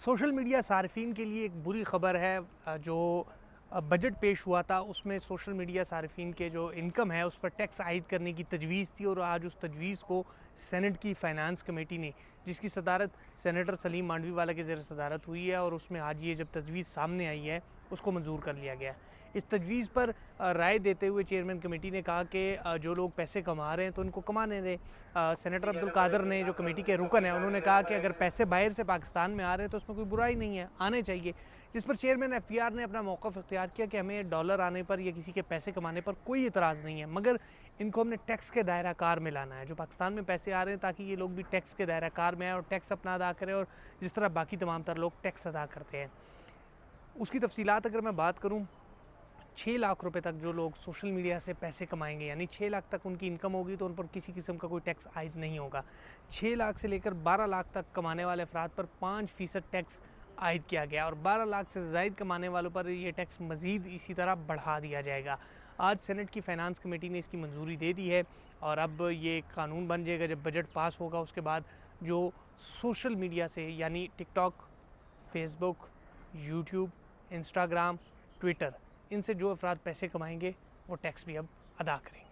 Social media सार्फिन के लिए एक बुरी ख़बर है। जो बजट पेश हुआ था उसमें सोशल मीडिया सार्फिन के जो इनकम है उस पर टैक्स आयद करने की तजवीज़ थी और आज उस तजवीज़ को सेनेट की फ़ाइनेंस कमेटी ने, जिसकी सदारत सेनेटर सलीम मांडवीवाला के ज़ेर सदारत हुई है, और उसमें आज ये जब तजवीज़ सामने आई है उसको मंजूर कर लिया गया। इस तजवीज़ पर राय देते हुए चेयरमैन कमेटी ने कहा कि जो लोग पैसे कमा रहे हैं तो उनको कमाने दें। सेनेटर अब्दुल कादर ने, जो कमेटी के रुकन है, उन्होंने कहा कि अगर पैसे बाहर से पाकिस्तान में आ रहे हैं तो उसमें कोई बुराई नहीं है, आने चाहिए। जिस पर चेयरमैन FPR ने अपना मौक़िफ़ इख्तियार किया कि हमें डॉलर आने पर या किसी के पैसे कमाने पर कोई इतराज़ नहीं है, मगर इनको हमने टैक्स के दायरा कार में लाना है। जो पाकिस्तान में पैसे आ रहे हैं ताकि ये लोग भी टैक्स के दायरा कार में आए और टैक्स अपना अदा करें, और जिस तरह बाकी तमाम तर लोग टैक्स अदा करते हैं। उसकी तफसीलात अगर मैं बात करूँ, 6 लाख रुपए तक जो लोग सोशल मीडिया से पैसे कमाएंगे, यानी 6 लाख तक उनकी इनकम होगी तो उन पर किसी किस्म का कोई टैक्स आयद नहीं होगा। 6 लाख से लेकर 12 लाख तक कमाने वाले अफराद पर 5% टैक्स आयद किया गया, और 12 लाख से ज़ायद कमाने वालों पर यह टैक्स मज़ीद इसी तरह बढ़ा दिया जाएगा। आज सेनेट की फ़ाइनेंस कमेटी ने इसकी मंजूरी दे दी है, और अब ये कानून बन जाएगा। जब बजट पास होगा उसके बाद जो सोशल मीडिया से, यानी TikTok, Facebook, YouTube, Instagram, Twitter, इनसे जो अफराद पैसे कमाएंगे वो टैक्स भी अब अदा करेंगे।